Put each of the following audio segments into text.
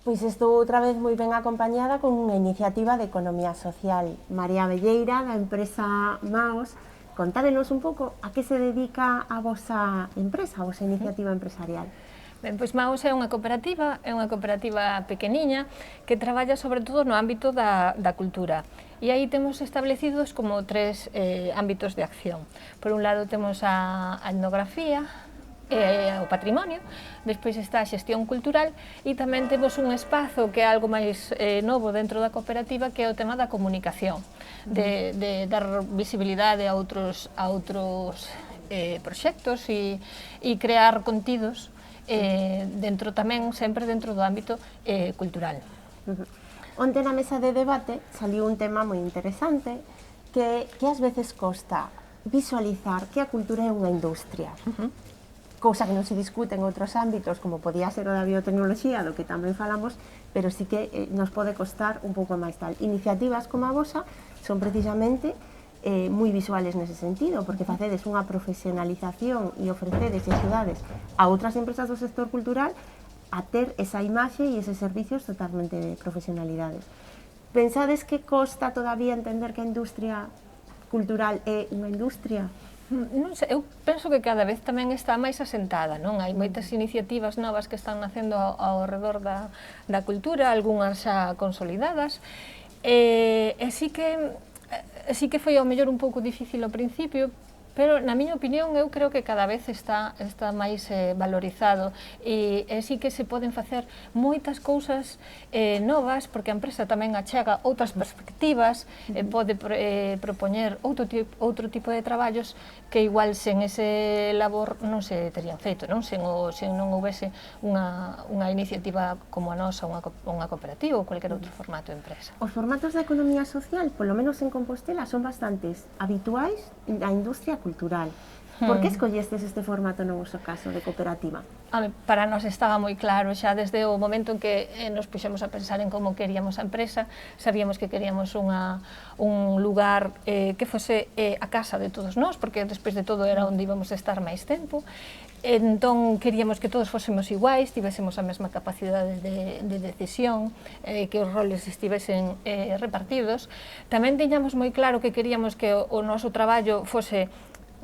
Pois estou outra vez moi ben acompañada con unha iniciativa de economía social. María Velleira, da empresa Maos. Contádenos un pouco a que se dedica a vosa empresa, a vosa iniciativa empresarial. Ben, pois Maos é unha cooperativa pequeniña que traballa sobre todo no ámbito da cultura. E aí temos establecidos como tres ámbitos de acción. Por un lado temos a etnografía, o patrimonio, despois está a xestión cultural e tamén temos un espazo que é algo máis novo dentro da cooperativa, que é o tema da comunicación, de dar visibilidade a outros proxectos e crear contidos dentro tamén, sempre dentro do ámbito cultural. Onte na mesa de debate saliu un tema moi interesante que ás veces costa visualizar que a cultura é unha industria. Cousa que non se discute en outros ámbitos, como podía ser o da biotecnoloxía, do que tamén falamos, pero sí que nos pode costar un pouco máis tal. Iniciativas como a vosa son precisamente moi visuales nese sentido, porque facedes unha profesionalización e ofrecedes e axudades a outras empresas do sector cultural a ter esa imaxe e eses servicios totalmente de profesionalidades. Pensades que costa todavía entender que a industria cultural é unha industria? Non sei, eu penso que cada vez tamén está máis asentada, non? Hai moitas iniciativas novas que están nacendo ao redor da cultura, algunhas xa consolidadas, e sí que foi ao mellor un pouco difícil ao principio, pero na miña opinión eu creo que cada vez está máis valorizado e sí que se poden facer moitas cousas novas, porque a empresa tamén achega outras perspectivas, pode propoñer outro tipo de traballos que igual sen ese labor non se terían feito, non? Sen non houvese unha iniciativa como a nosa, unha cooperativa ou cualquier outro formato de empresa. Os formatos da economía social, polo menos en Compostela, son bastantes habituais na industria cultural. Por que escollestes este formato no vosso caso de cooperativa? Para nós estaba moi claro xa desde o momento en que nos puxemos a pensar en como queríamos a empresa. Sabíamos que queríamos un lugar que fose a casa de todos nós, porque despois de todo era onde íbamos a estar máis tempo. Entón queríamos que todos fósemos iguais, tivésemos a mesma capacidade de decisión, que os roles estivesen repartidos. Tamén tiñamos moi claro que queríamos que o noso traballo fose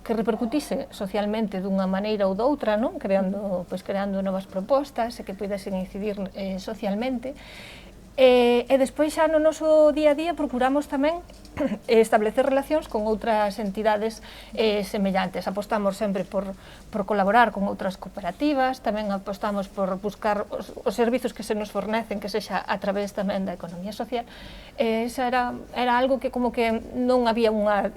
que repercutise socialmente dunha maneira ou doutra, non? Creando novas propostas e que pudesen incidir socialmente. E despois xa no noso día a día procuramos tamén establecer relacións con outras entidades semellantes. Apostamos sempre por colaborar con outras cooperativas, tamén apostamos por buscar os servizos que se nos fornecen, que sexa a través tamén da economía social. Esa era algo que como que non había unha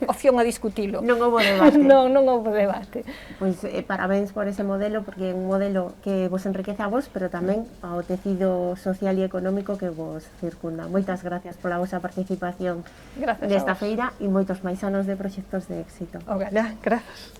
opción a discutilo. Non houbo debate. Non houbo debate. Pois parabéns por ese modelo, porque é un modelo que vos enriquece a vos, pero tamén ao tecido social e económico que vos circunda. Moitas gracias pola vosa participación nesta feira e moitos máis anos de proxectos de éxito. Ojalá, grazas.